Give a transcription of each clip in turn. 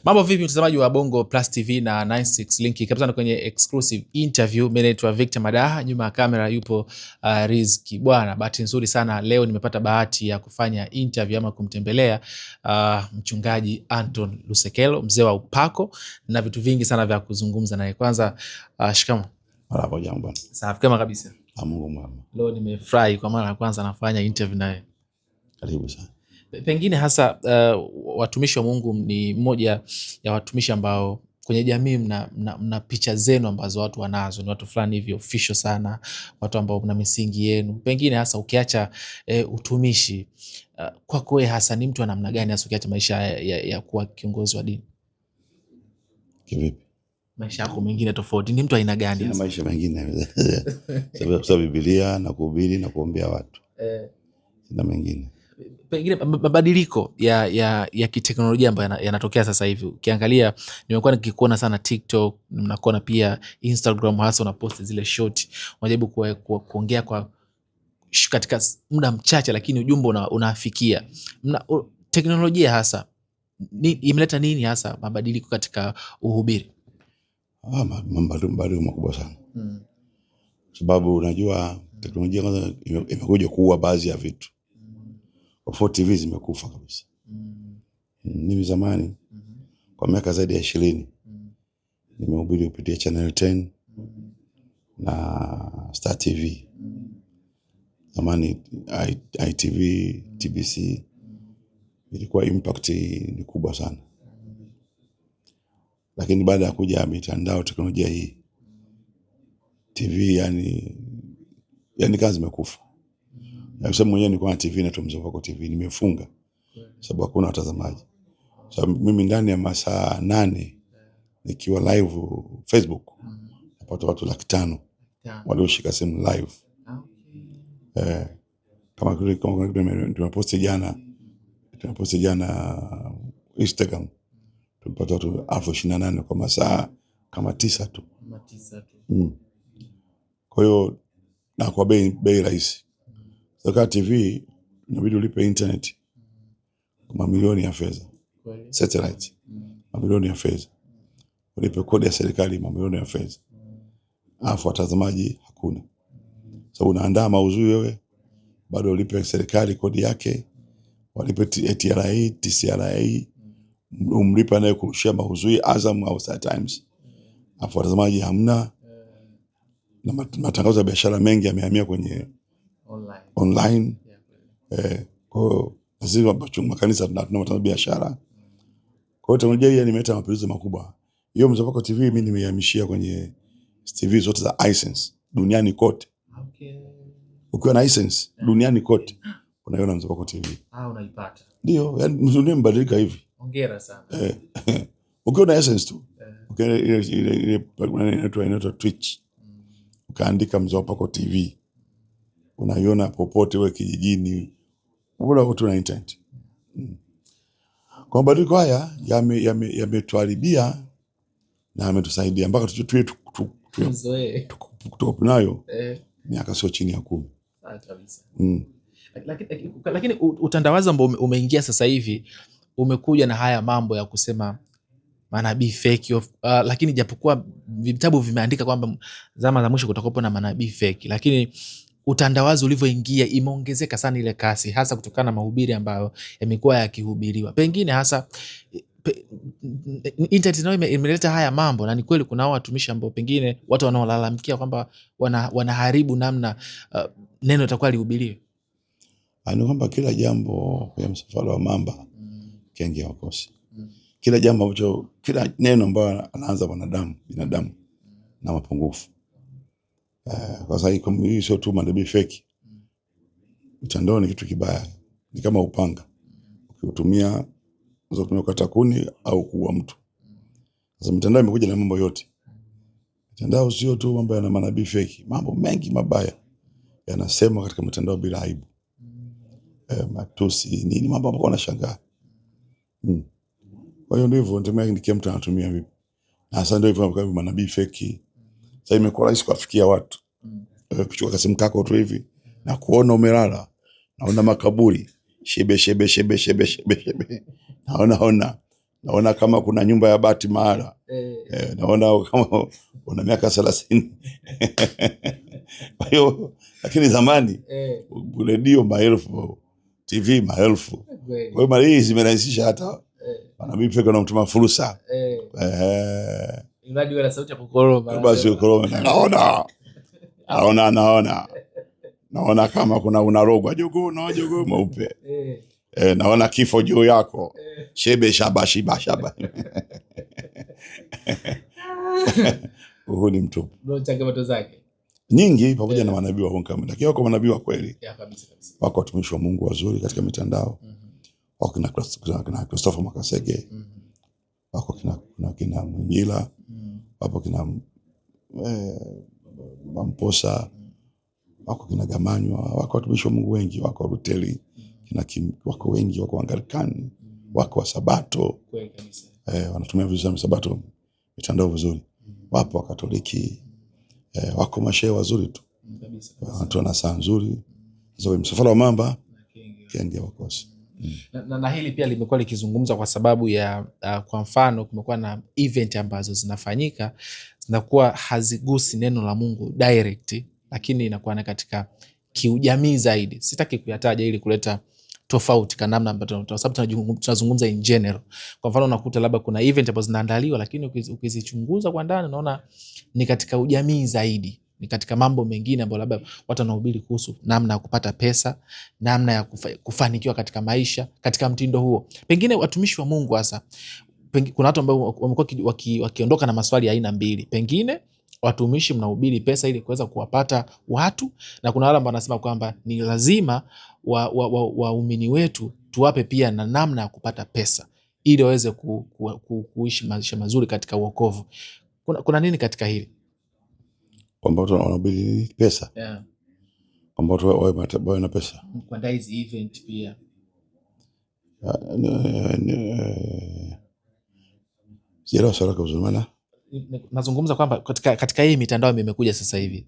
Mambo vipi mtazamaji wa Bongo Plus TV na 96 Link, kabisa kwenye exclusive interview. Mimi naitwa Victor Madaha, nyuma ya kamera yupo Rizki. Bwana, bahati nzuri sana leo nimepata bahati ya kufanya interview ama kumtembelea mchungaji Anton Lusekelo, mzee wa upako, na vitu vingi sana vya kuzungumza naye. Kwanza shikamoo. Marhaba jambo. Safi kama kabisa. Mungu mwema. Leo nimefurahi kwa mara ya kwanza nafanya interview naye. Karibu sana. Pengine hasa watumishi wa Mungu ni mmoja ya watumishi ambao kwenye jamii mna picha zenu ambazo watu wanazo, ni watu fulani hivi official sana, watu ambao mna misingi yenu. Pengine hasa ukiacha utumishi, kwako wewe hasa ni mtu wa namna gani hasa ukiacha maisha ya kuwa kiongozi wa dini? Kivipi? Maisha yako mengine tofauti, ni mtu aina gani hasa? Maisha mengine sababu Biblia na kuhubiri na kuombea watu. Sina mengine. Pengine mabadiliko ya kiteknolojia ambayo yanatokea sasa hivi. Ukiangalia, nimekuwa nikikuona sana TikTok, mnakuona pia Instagram, hasa unapost zile short, unajaribu kuongea kwa katika muda mchache, lakini ujumbe unafikia. Teknolojia hasa imeleta nini hasa mabadiliko katika uhubiri? Mabadiliko makubwa sana. Sababu unajua teknolojia kwanza imekuja kuua baadhi ya vitu. Kwa TV zimekufa kabisa. Mimi zamani kwa miaka zaidi ya 20 nimehubiri kupitia Channel 10 na Star TV. Zamani ITV, TBC, ilikuwa impact ni kubwa sana. Lakini baada ya kuja mitandao, teknolojia hii, TV yani kazi imekufa. Nasema mwenyewe nilikuwa na TV na Mzee Wako TV nimefunga sababu hakuna watazamaji. Sababu mimi ndani ya masaa 8 nikiwa live Facebook napata watu 500 walioshika simu live. Kama tumeposti jana Instagram tumepata watu 28,000 kwa masaa kama 9 tu. Kwa hiyo na kwa bei rahisi. Sasa TV inabidi ulipe internet mamilioni ya fedha. Satellite mamilioni ya fedha. Ulipe kodi ya serikali mamilioni ya fedha. Alafu watazamaji hakuna. Sababu unaandaa maudhui wewe, bado ulipe serikali kodi yake, walipe TRA, TCRA, umlipa naye kurushia maudhui Azam au Star Times. Alafu watazamaji hamna. Na matangazo ya biashara mengi yamehamia kwenye online. Kwa sisi makanisa tunatuna matangazo biashara. Kwa hiyo teknolojia hii imeleta mapinduzi makubwa. Hiyo Mzee Wako TV mimi nimehamishia kwenye TV zote za iSense duniani kote. Ukiwa na iSense duniani kote unaiona Mzee Wako TV. Unaipata. Ndio, yani dunia mbadilika hivi. Hongera sana. Ukiwa na iSense tu. Ukiwa ile inaitwa Twitch. Ukaandika Mzee Wako TV. Unaiona popote wewe kijijini, wala watu na internet. Kwa mabadiliko haya yametuharibia na yametusaidia mpaka tuko nayo miaka sio chini ya 10. Kabisa. Lakini utandawazi ambao umeingia sasa hivi umekuja na haya mambo ya kusema manabii fake lakini japokuwa vitabu vimeandika kwamba zama za mwisho kutakuwa na manabii fake, lakini utandawazi ulivyoingia imeongezeka sana ile kasi, hasa kutokana na mahubiri ambayo yamekuwa yakihubiriwa. Pengine hasa internet nayo imeleta haya mambo, na ni kweli kuna watumishi ambao pengine watu wanaolalamikia kwamba wanaharibu namna neno litakuwa lihubiriwe. Ni kwamba kila jambo kwa msafara wa mamba kenge wakosi. Kila jambo ambacho, kila neno ambalo anaanza binadamu na mapungufu. Kwa sababu hii sio tu manabii fake. Mtandao ni kitu kibaya. Ni kama upanga. Ukiutumia unaweza kutumia kukata kuni au kuua mtu. Sasa mtandao imekuja na mambo yote. Mtandao sio tu mambo ya manabii fake. Mambo mengi mabaya yanasemwa katika mtandao bila aibu. Matusi nini, mambo ambayo wanashangaa. Kwa hiyo ndivyo nikia mtu anatumia vipi. Na sasa ndio hivyo kama manabii fake. Sasa imekuwa rahisi kufikia watu. Kuchukua simu yako tu hivi na kuona umelala, naona makaburi shebe. Naona naona kama kuna nyumba ya bati mahala. Naona kama una miaka 30. Kwa hiyo lakini zamani redio maelfu, TV maelfu. Kwa hiyo mara hii zimerahisisha hata manabii pekee na mtuma fursa. Imradi wala sauti ya kukoroma. Basi kukoroma naona kama kuna unarogwa jogoo na jogoo mweupe. Naona kifo juu yako. Shebe shaba shiba shaba. Huu ni mtupu. Ndio changamoto zake nyingi pamoja na manabii wa Mungu kama lakini wako manabii wa kweli. Kabisa. Wako watumishi wa Mungu wazuri katika mitandao. Wako kina Christopher Makasege. Wako kina Mwingila. Wako kina Mamposa. Wako kina Gamanywa. Wako watumishi wa Mungu wengi. Wako Ruteli. Wako wengi. Wako Anglikani. Wako wa Sabato. Kweli kabisa. Wanatumia vizuri Sabato mitandao vizuri. Wapo wa Katoliki. Wako mashehe wazuri tu. Kabisa. Watu na saa nzuri. Zoe msafara wa mamba. Kenge wakosi. Na hili pia limekuwa likizungumzwa kwa sababu ya kwa mfano kumekuwa na event ambazo zinafanyika zinakuwa hazigusi neno la Mungu direct, lakini inakuwa na katika kiujamii zaidi. Sitaki kuyataja ili kuleta tofauti kwa namna ambayo kwa sababu tunazungumza in general. Kwa mfano unakuta labda kuna event ambazo zinaandaliwa, lakini ukizichunguza kwa ndani unaona ni katika ujamii zaidi. Ni katika mambo mengine ambayo labda watu wanahubiri kuhusu namna ya kupata pesa, namna ya kufanikiwa katika maisha, katika mtindo huo. Pengine watumishi wa Mungu hasa, kuna watu ambao wamekuwa wakiondoka na maswali ya aina mbili. Pengine watumishi mnahubiri pesa ili kuweza kuwapata watu, na kuna wale ambao wanasema kwamba ni lazima waumini wetu tuwape pia na namna ya kupata pesa ili waweze kuishi maisha mazuri katika wokovu. Kuna nini katika hili? Kwamba watu wanahubiri pesa. Kwamba watu wawe na pesa. Kuandaa hizi event pia. Sielewa swala kwa uzuri. Nazungumza kwamba katika hii mitandao imekuja sasa hivi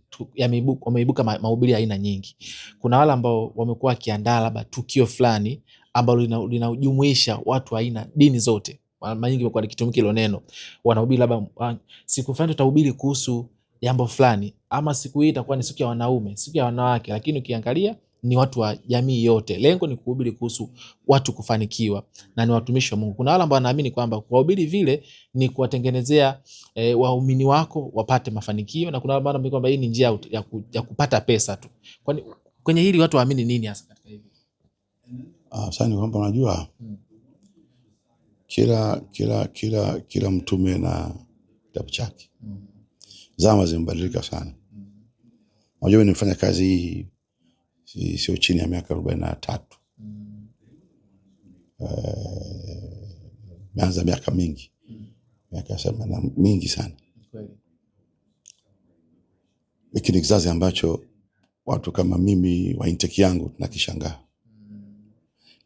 wameibuka mahubiri aina nyingi. Kuna wale ambao wamekuwa wakiandaa labda tukio fulani ambalo linajumuisha watu aina dini zote. Mara nyingi imekuwa likitumika hilo neno. Wanahubiri labda siku fulani tutahubiri kuhusu jambo fulani, ama siku hii itakuwa ni siku ya wanaume, siku ya wanawake, lakini ukiangalia ni watu wa jamii yote. Lengo ni kuhubiri kuhusu watu kufanikiwa na ni watumishi wa Mungu. Kuna wale ambao wanaamini kwamba kuhubiri vile ni kuwatengenezea waumini wako wapate mafanikio, na kuna wale ambao wanaamini kwamba hii ni njia ya kupata pesa tu. Kwani kwenye hili watu waamini nini hasa katika hivi? Sasa ni kwamba unajua kila mtume na kitabu chake. Zama zimebadilika sana. Unajua mimi nimefanya kazi hii sio chini ya miaka 43. Nimeanza miaka mingi. Miaka sema mingi sana. Hiki ni kizazi ambacho watu kama mimi wa intake yangu tunakishangaa.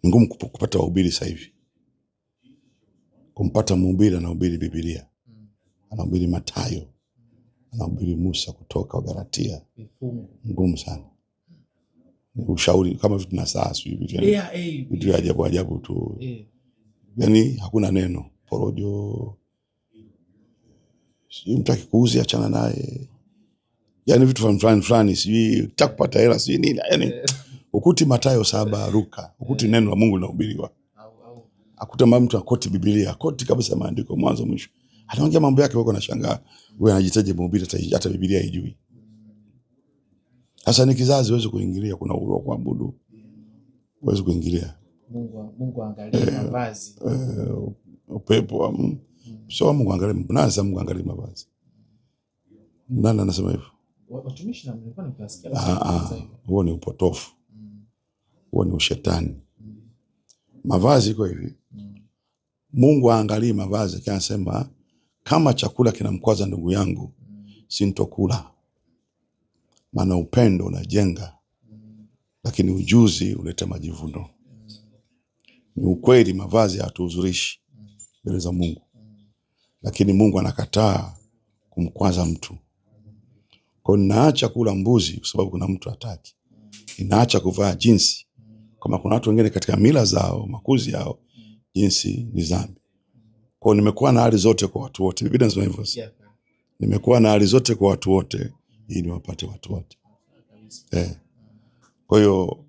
Ni ngumu kupata wahubiri sasa hivi. Kumpata mhubiri anahubiri Biblia. Anahubiri Mathayo. Anahubiri Musa kutoka Galatia. Ngumu sana. Ushauri kama vitu na saa vitu ajabu tu. Yaani hakuna neno porojo. Mtaki kuuzi achana naye. Yaani vitu fulani sijui utakupata hela sijui nini. Yaani ukuti Mathayo 7 ruka. Ukuti neno la Mungu linahubiriwa. Akuta mtu akoti Biblia, akoti kabisa maandiko mwanzo mwisho. Anaongea mambo yake wako nashangaa. Wewe anajitaje mhubiri hata Biblia haijui. Sasa ni kizazi huwezi kuingilia, kuna uhuru wa kuabudu. Huwezi kuingilia. Mungu angalie mavazi. Upepo sio Mungu angalie. Nani sasa Mungu angalie mavazi? Nani anasema hivyo? Watumishi na mlikuwa nikasikia. Huo ni upotofu. Huo ni ushetani. Mavazi iko hivi. Mungu aangalie mavazi, kanasema kama chakula kinamkwaza ndugu yangu sintokula. Maana upendo unajenga, lakini ujuzi huleta majivuno. Ni ukweli mavazi hayatuhuzurishi mbele za Mungu, lakini Mungu anakataa kumkwaza mtu. Kwa hiyo ninaacha kula mbuzi kwa sababu kuna mtu hataki. Ninaacha kuvaa jinsi kama kuna watu wengine katika mila zao, makuzi yao, jinsi ni dhambi. Kwa nimekuwa na hali zote kwa watu wote. Biblia inasema hivyo. Yeah. Nimekuwa na hali zote kwa watu wote ili niwapate watu wote. Kwa hiyo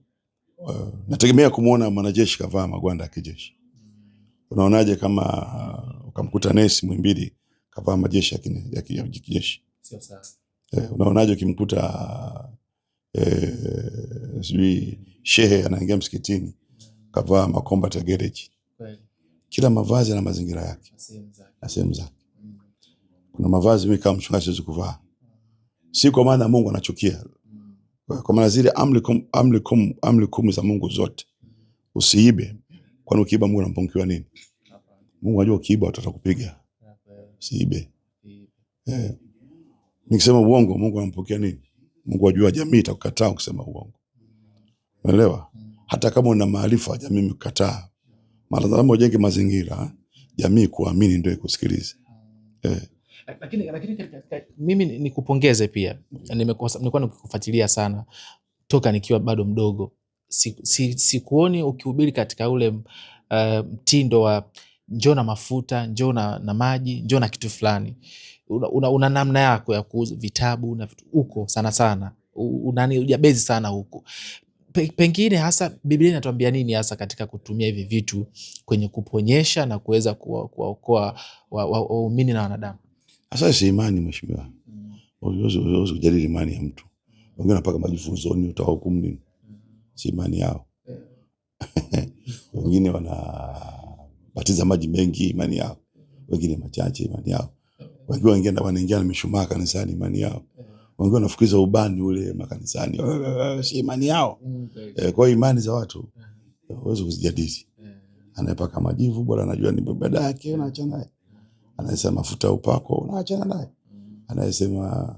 nategemea kumuona mwanajeshi kavaa magwanda ya kijeshi. Unaonaje kama ukamkuta nesi Muhimbili kavaa majeshi ya kijeshi? Sio sawa. Unaonaje ukimkuta sijui shehe anaingia msikitini kavaa makombat ya garage? Kila mavazi na mazingira yake na sehemu zake. Kuna mavazi mimi kama mchungaji siwezi kuvaa, si kwa maana Mungu anachukia, kwa maana zile amri kumi za Mungu zote. Usiibe, kwani ukiiba Mungu anampungukia nini? Mungu anajua ukiiba atakupiga. Usiibe. Nikisema uongo Mungu anampokea nini? Mungu ajua jamii itakukataa ukisema uongo. Unaelewa? Hata kama una maarifa jamii imekukataa. Mara lazima ujenge mazingira jamii kuamini ndio ikusikilize. Lakini mimi nikupongeze pia. Nilikuwa nikikufuatilia sana toka nikiwa bado mdogo. Sikuoni ukihubiri katika ule mtindo wa njoo na mafuta, njoo na maji, njoo na kitu fulani. Una namna yako ya kuuza vitabu na vitu huko sana. Unanijabezi sana huko. Pengine hasa Biblia inatuambia nini hasa katika kutumia hivi vitu kwenye kuponyesha na kuweza kuwaokoa waumini na wanadamu? Hasa si imani mheshimiwa. Uweze kujadili imani ya mtu. Wengine wanapaka majifunzoni utahukumu nini? Si imani yao. Wengine wanabatiza maji mengi, imani yao. Wengine machache, imani yao. Wengine wanaingia na mishumaa kanisani, imani yao. Wengine wanafukiza ubani ule makanisani, si imani yao. Kwa hiyo imani za watu uweze kuzijadili. Anayepaka majivu bora anajua ni ibada yake, unaachana naye. Anayesema mafuta upako unaachana naye. Anayesema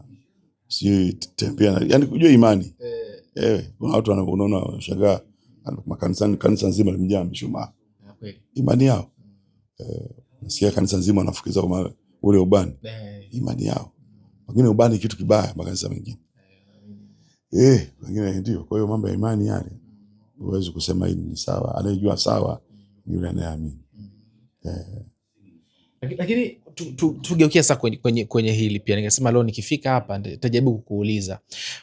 si tembea, yani kujua imani. Kuna watu unaona shangaa makanisani, kanisa nzima limejaa mishumaa. Imani yao. Nasikia kanisa nzima wanafukiza ule ubani. Imani yao. Wengine ubani kitu kibaya makanisa mengine. Wengine ndio. Kwa hiyo mambo ya imani yale huwezi kusema hili ni sawa. Anayejua sawa ni yule anayeamini. Lakini tugeukia sasa kwenye hili pia. Ningesema leo nikifika hapa nitajaribu kukuuliza.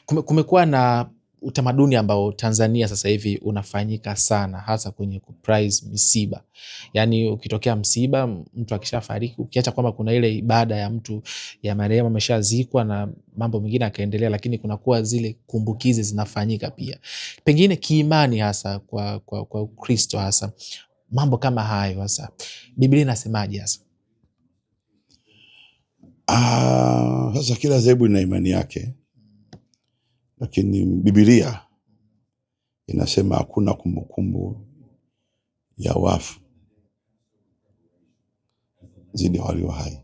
Kumekuwa na utamaduni ambao Tanzania sasa hivi unafanyika sana, hasa kwenye kuprize misiba. Yani ukitokea msiba, mtu akishafariki, ukiacha kwamba kuna ile ibada ya mtu ya marehemu ameshazikwa na mambo mengine akaendelea, lakini kunakuwa zile kumbukizi zinafanyika pia. Pengine kiimani hasa kwa Ukristo hasa mambo kama hayo hasa Biblia inasemaje hasa? Sasa kila dhehebu ina imani yake. Lakini Biblia inasema hakuna kumbukumbu ya wafu zidi walio hai.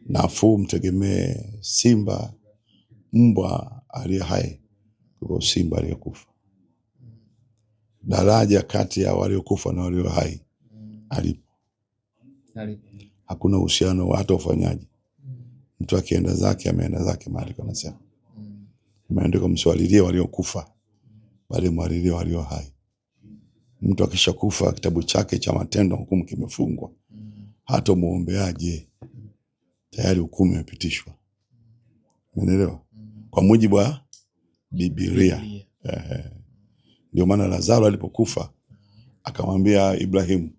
Nafuu mtegemee simba, mbwa aliye hai kuliko simba aliyekufa. Daraja kati ya waliokufa na walio hai alipo. Hakuna uhusiano wa hata ufanyaji. Mtu akienda zake ameenda zake mahali kanasema. Imeandikwa msiwalilie waliokufa bali mwalilie walio hai. Mtu akishakufa kitabu chake cha matendo hukumu kimefungwa. Hata muombeaje tayari hukumu imepitishwa. Umeelewa? Kwa mujibu wa Biblia. Ndio maana Lazaro alipokufa akamwambia Ibrahimu,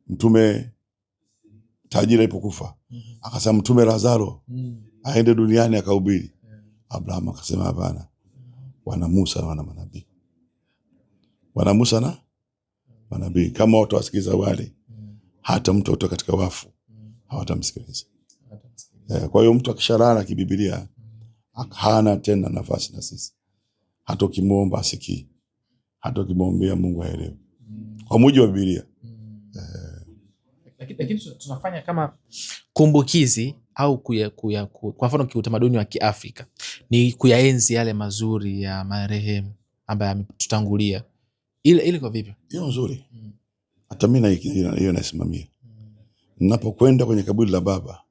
mtume tajiri alipokufa akasema mtume Lazaro aende duniani akahubiri. Abraham akasema hapana, wana Musa na wana manabii. Wana Musa na manabii, kama watu wasikiza wale, hata mtu kutoka katika wafu hawatamsikiliza. Kwa hiyo mtu akishalala kibiblia hana tena nafasi na sisi. Hata ukimuomba asikii, hata ukimwombea Mungu haelewi. Kwa mujibu wa Biblia. Lakini tunafanya kama kumbukizi au kwa mfano kiutamaduni wa Kiafrika ni kuyaenzi yale mazuri ya marehemu ambaye ametutangulia. Ile kwa vipi? Hiyo nzuri. Hata mimi hiyo nasimamia. Ninapokwenda kwenye kaburi la baba,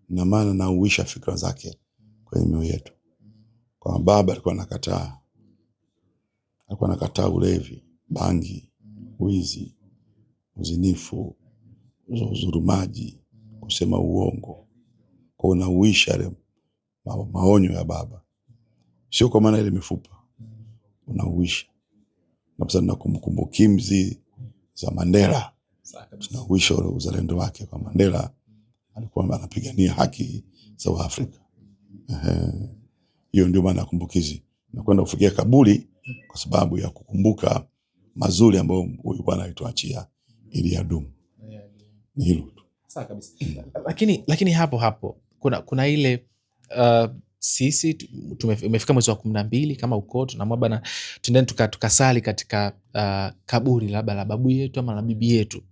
na maana nauisha fikra zake kwenye mioyo yetu. Kwa baba alikuwa anakataa ulevi, bangi, wizi, uzinifu, uzurumaji, kusema uongo, kwa unauisha ile maonyo ya baba. Sio kwa maana ile mifupa, unauisha. Na pesa na kumbukumbu kimzi za Mandela, tunauisha ule uzalendo wake kwa Mandela. Alikuwa anapigania haki za Afrika. Hiyo ndio maana kumbukizi. Na kwenda kufikia kaburi kwa sababu ya kukumbuka mazuri ambayo huyu bwana alituachia ili yadumu. Ni hilo tu. Sawa kabisa. Lakini hapo kuna ile sisi umefika mwezi wa 12 kama uko tunaamua bana tuendeni tukasali katika kaburi labda la babu yetu ama la bibi yetu.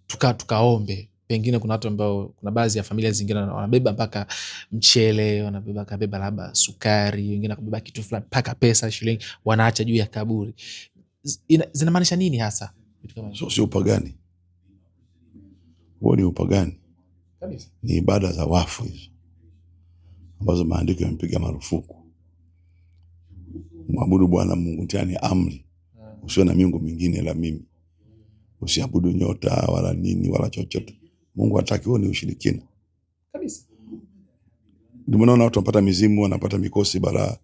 Tukaombe. Pengine kuna watu ambao, kuna baadhi ya familia zingine wanabeba mpaka mchele, wanabeba labda sukari, wengine wanabeba kitu fulani, mpaka pesa, shilingi wanaacha juu ya kaburi. Zinamaanisha nini hasa? Sio upagani. Huo ni upagani kabisa. Ni ibada za wafu hizo ambazo maandiko yamepiga marufuku. Mwabudu Bwana Mungu ndiye amri. Usiwe na miungu mingine ila mimi. Usiabudu nyota wala nini wala chochote. Mungu hataki, huo ni ushirikina kabisa. Ndio maana watu wanapata mizimu, wanapata mikosi balaa.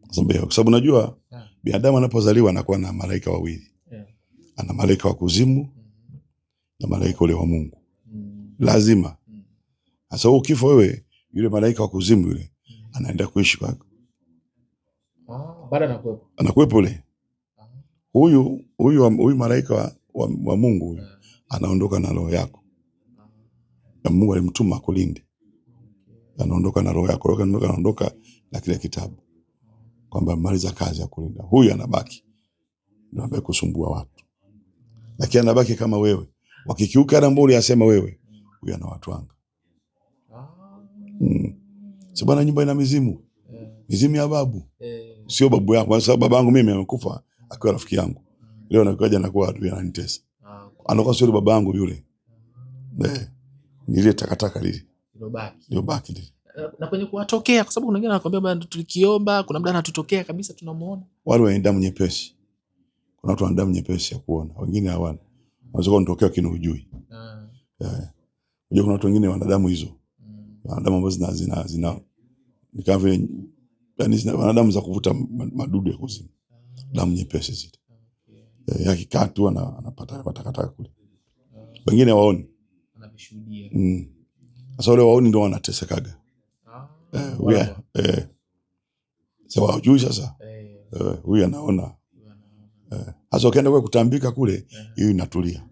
Kwa sababu unajua binadamu anapozaliwa anakuwa na malaika wawili. Ana malaika wa kuzimu na malaika ule wa Mungu. Lazima. Sasa ukifa wewe, yule malaika wa kuzimu yule anaenda kuishi kwako. Baada anakuepo. Anakuepo ule. Huyu malaika wa Mungu anaondoka na roho yako. Na Mungu alimtuma kulinde. Anaondoka na roho yako, anaondoka na kile kitabu. Kwamba maliza kazi ya kulinda. Huyu anabaki. Ndio anabaki kusumbua watu. Lakini anabaki kama wewe. Wakikiuka na mburi asema wewe, huyu ana watu wanga. Sababu nyumba ina mizimu. Mizimu ya babu. Sio babu yangu. Kwa sababu babangu mimi amekufa akiwa rafiki yangu. Leo nakuja na kuwa adui ananitesa. Anakuwa sio babangu yule. Ni ile takataka lile. Ndio baki lile. Na kwenye kuwatokea, kwa sababu kuna wengine wanakuambia bwana tulikiomba, kuna muda anatutokea kabisa tunamuona. Wale wana damu nyepesi. Kuna watu wana damu nyepesi ya kuona, wengine hawana. Wanaweza kunitokea kinu hujui. Unajua kuna watu wengine wana damu hizo. Wana damu ambazo zina ni kama vile yani wana damu za kuvuta madudu ya kuzimu. Damu nyepesi zile. Yakikaa tu anapata takataka kule. Wengine waoni. Anavishuhudia. Sasa wale waoni ndio wanatesekaga. Sawa hujui sasa. Huyu anaona. Sasa ukienda kwa kutambika kule, hiyo inatulia.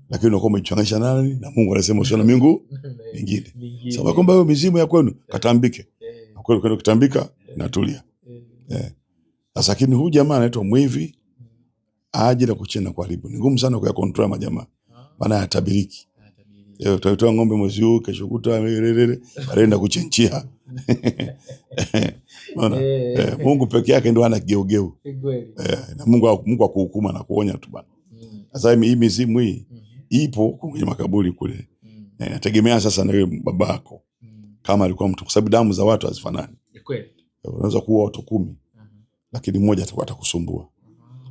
Lakini unakuwa umechanganya nani na Mungu anasema usiona miungu mingine. Sababu kwamba hiyo mizimu ya kwenu katambike. Kweli kwenda kutambika inatulia. Sasa lakini huyu jamaa anaitwa mwivi aje na kuchena kuharibu. Ni ngumu sana kuyakontrol majamaa. Maana yatabiriki. Utatoa ng'ombe mwezi huu, kesho kutwa anaenda kuchenchia. Mungu peke yake ndio ana kigeugeu. Na Mungu akuhukuma na kuonya tu bana. Sasa hii mizimu hii ipo kwenye makaburi kule. Nategemea sasa na wewe babako. Kama alikuwa mtu, kwa sababu damu za watu hazifanani. Ni kweli. Unaweza kuua watu 10 lakini mmoja atakusumbua.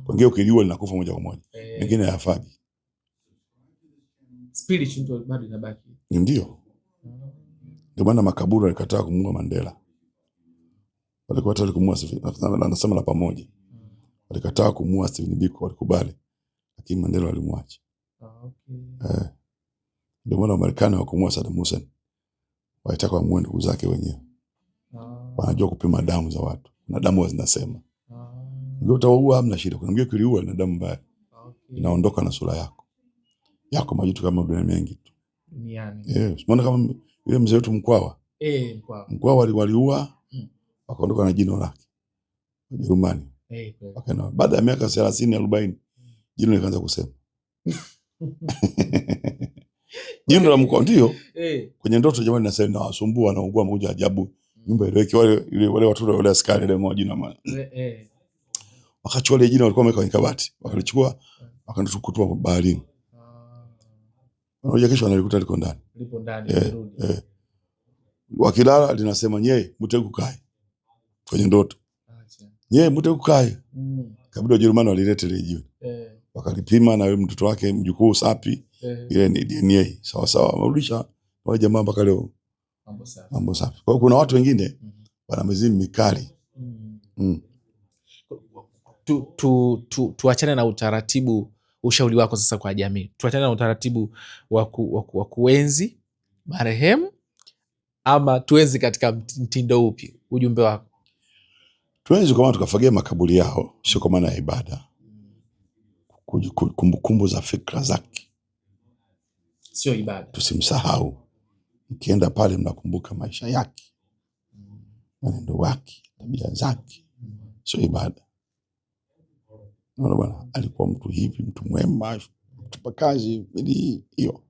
Wengine ukiliwa linakufa moja kwa moja. Wengine hayafaji. Spirit ndio bado inabaki. Ndio. Ndio maana makaburi walikataa kumuua Mandela. Walikuwa tayari kumuua Stephen, anasema la pamoja. Walikataa kumuua Stephen Biko, walikubali. Lakini Mandela walimwacha. Ndio maana Marekani wakumuua Saddam Hussein. Walitaka wamuue ndugu zake wenyewe. Wanajua kupima damu za watu. Na damu zinasema. Ndio utaua hamna shida. Kuna mgeni kuliua na damu mbaya. Inaondoka na sura yako. Yako majitu kama dunia mengi tu. Duniani. Unaona kama yule mzee wetu Mkwawa. Mkwawa waliua wakaondoka na jino lake. Ujerumani. Wakaenda baada ya miaka 30 40 jino likaanza kusema. Jino la Mkwawa ndio. Kwenye ndoto jamani nasema na wasumbua na ugua moja ajabu. Nyumba ile wale watoto wale askari ile moja jina maana. Wakachukua ile jino walikuwa wameka kwenye kabati. Wakalichukua wakaenda kutupa baharini. Wanaoja kesho analikuta liko ndani. Lipo ndani yarudi. Wakilala linasema nye mtegu kae. Kwenye ndoto. Nye mtegu kae. Kabla Wajerumani walileta ile jiwe. wakalipima na mtoto wake mjukuu Sapi, ile ni DNA sawa sawa, amerudisha wale jamaa mpaka leo mambo safi. Kwa hiyo kuna watu wengine wana mizimu mikali. Tuachane na utaratibu, ushauri wako sasa kwa jamii, tuachane na utaratibu wa kuenzi marehemu, ama tuenzi katika mtindo upi? Ujumbe wako. Tuenzi kwa maana tukafagia makaburi yao, sio kwa maana ya ibada. Kumbukumbu za fikra zake, sio ibada. Tusimsahau. Mkienda pale mnakumbuka maisha yake, mwenendo wake, tabia zake, sio ibada. Naona bwana alikuwa mtu hivi, mtu mwema, mtu kazi, hiyo.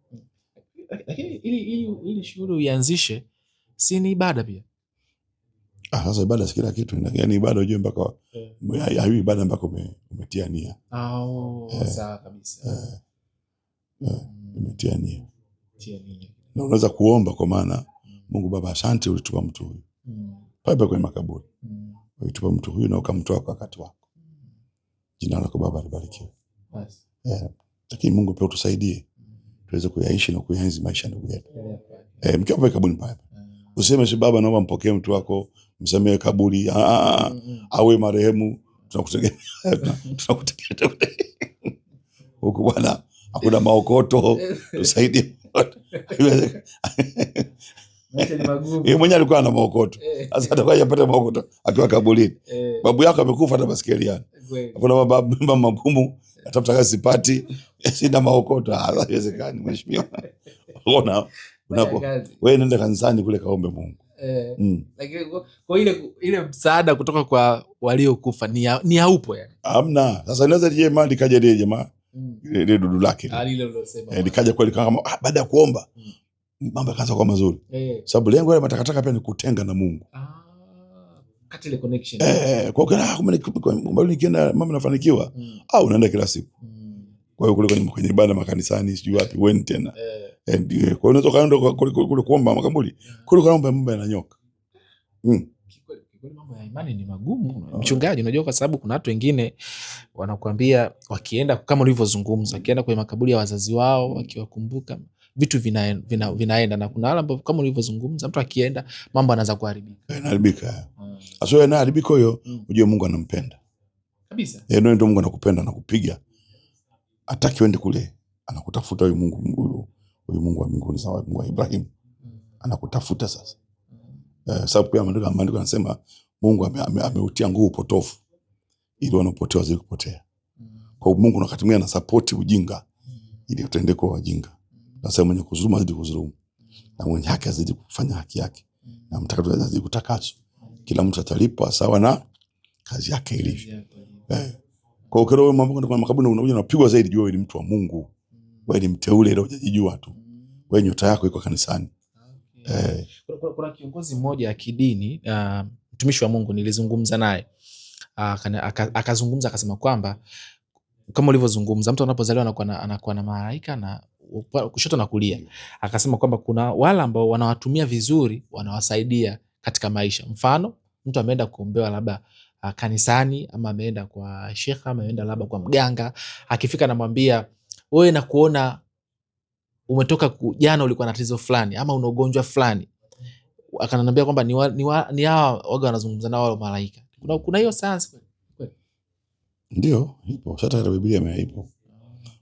Lakini ili shughuli uianzishe, si ni ibada pia? Sasa ibada si kila kitu. Yaani ibada ujue mpaka hayo ibada mpaka umetia nia. Sawa kabisa. Umetia nia. Na unaweza kuomba kwa maana Mungu Baba, asante ulitupa mtu huyu. Pale kwenye makaburi. Ulitupa mtu huyu na ukamtoa kwa wakati wako. Jina lako Baba libarikiwe. Lakini Mungu pia utusaidie tuweze kuyaishi na kuyaenzi maisha ndugu yetu. Mkiwa pale kaburi pale, useme si Baba naomba mpokee mtu wako, msamehe kaburi, awe marehemu, tunakutegemea. Huko bwana hakuna maokoto, tusaidie. Yeye mwenyewe alikuwa na maokoto. Sasa atakuja apate maokoto akiwa kaburini. Babu yako amekufa na basikeli yani. Hakuna baba magumu, atafuta kazi sipati, sina maokoto. Haiwezekani mheshimiwa. Unaona? Wewe nenda kanisani kule kaombe Mungu. Lakini kwa ile msaada kutoka kwa waliokufa ni haupo yani. Hamna. Sasa inaweza je mali kaja ile jamaa ile dudu lake ile ulosema. Likaja kweli kama baada ya kuomba mambo yakaanza kuwa mazuri. Sababu lengo la matakataka pia ni kutenga na Mungu. Kati ile connection. Kwa nikienda mama nafanikiwa, unaenda kila siku. Kwa hiyo kule kwenye ibada makanisani sijui wapi wewe tena. Kwa hiyo unaweza kaenda kule kuomba makaburi. Kule kaomba mambo yananyoka. Kweli mambo ya imani ni magumu. Mchungaji, unajua kwa sababu kuna watu wengine wanakuambia wakienda kama ulivyozungumza, wakienda kwenye makaburi ya wazazi wao, wakiwakumbuka vitu vinaenda, na kuna wale ambao kama ulivyozungumza mtu akienda mambo anaanza kuharibika. Inaharibika. Asoe na haribiko hiyo, unajua Mungu anampenda. Kabisa. Ndio Mungu anakupenda na kupiga. Hataki uende kule. Anakutafuta huyu Mungu, huyu Mungu wa mbinguni sawa, Mungu wa Ibrahim. Anakutafuta sasa. Sababu pia maandiko yanasema Mungu ameutia nguvu potofu ili wanapotea wazidi kupotea. Kwa Mungu wakati mwingine anasupport ujinga ili utende kwa wajinga. Nasema mwenye kuzuluma azidi kuzulumu, na mwenye haki azidi kufanya haki yake, na mtakatifu azidi kutakaswa. Kila mtu atalipwa sawa na kazi yake ilivyo. Kwa hiyo wewe mambo kwa makaburi unakuja unapigwa zaidi, jua wewe ni mtu wa Mungu. Wewe ni mteule, ile hujajijua tu. Wewe nyota yako iko kanisani. Kuna kiongozi mmoja wa kidini, mtumishi wa Mungu, nilizungumza naye. Akazungumza akasema kwamba kama ulivyozungumza mtu anapozaliwa anakuwa na malaika na kushoto na kulia. Akasema kwamba kuna wale ambao wanawatumia vizuri, wanawasaidia katika maisha. Mfano, mtu ameenda kuombewa labda kanisani, ama ameenda kwa shekha, ama ameenda labda kwa mganga, akifika anamwambia wewe na kuona umetoka jana ulikuwa na tatizo fulani ama una ugonjwa fulani. Akananiambia kwamba ni hawa waga wanazungumza nao wale malaika. Kuna hiyo science kweli? Ndio, ipo. Hata katika Biblia ipo.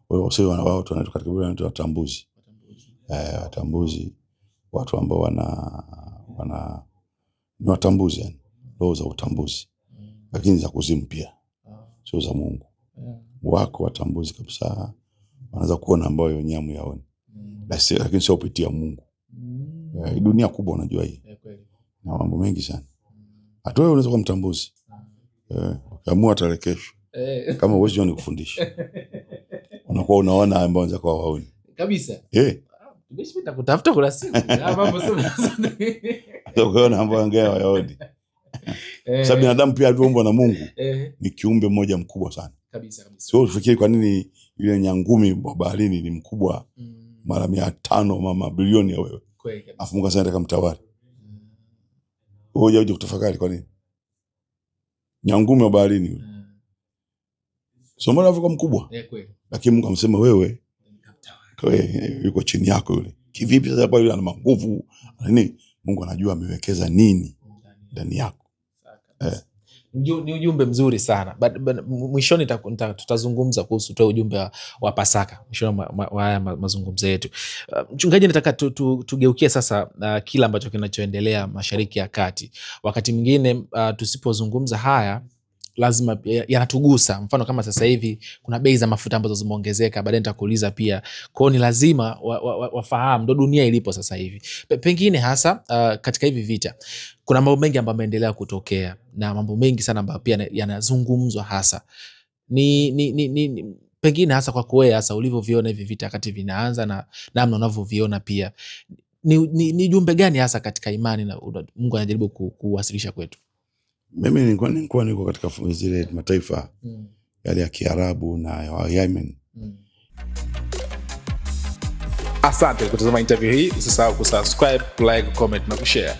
Wao sio wao tu katika Biblia wanaitwa watambuzi. Watambuzi, watu ambao ni watambuzi yani. Roho za utambuzi. Lakini za kuzimu pia. Sio za Mungu. Wako watambuzi kabisa. Wanaweza kuona ambayo nyamu yaone. Lakini sio kupitia Mungu. Dunia kubwa unajua hii. Na mambo mengi sana. Hata wewe unaweza kuwa mtambuzi. Ukiamua tarehe kesho. Kama uwezo ni kufundisha. Unakuwa unaona ambao unaweza kuwa waone. Kabisa. Tumeshipita kutafuta kuna siku. Mambo sio. Ukiona ambao angea waone. Sababu binadamu pia aliumbwa na Mungu. Ni kiumbe mmoja mkubwa sana. Kabisa. Sio ufikiri kwa nini yule nyangumi wa baharini ni mkubwa mara 500 mama bilioni ya wewe. Kweli kabisa. Afu Mungu asante kama mtawala. Uje kutafakari kwa nini? Nyangumi wa baharini yule. So mbona Afrika mkubwa? Kweli. Lakini Mungu amsema wewe yuko chini yako yule. Kivipi sasa pale ana nguvu? Nini? Mungu anajua amewekeza nini ndani yako. Ni ujumbe mzuri sana. Mwishoni tutazungumza kuhusu tu ujumbe wa Pasaka. Mwishoni wa haya mazungumzo yetu. Mchungaji, nataka tugeukie sasa kila ambacho kinachoendelea Mashariki ya Kati. Wakati mwingine tusipozungumza haya lazima yanatugusa. Mfano kama sasa hivi kuna bei za mafuta ambazo zimeongezeka, baadaye nitakuuliza pia. Kwa hiyo ni lazima wafahamu ndo dunia ilipo sasa hivi. Pengine hasa katika hivi vita kuna mambo mengi ambayo yameendelea kutokea na mambo mengi sana ambayo pia yanazungumzwa hasa. Pengine hasa kwa wewe hasa ulivyoviona hivi vita wakati vinaanza na namna unavyoviona pia. Ni jumbe gani hasa katika imani na Mungu anajaribu kuwasilisha kwetu? Mimi nilikuwa niko katika zile mataifa yale ya Kiarabu na ya Yemen. Asante kutazama interview hii. Usisahau kusubscribe, like, comment na kushare.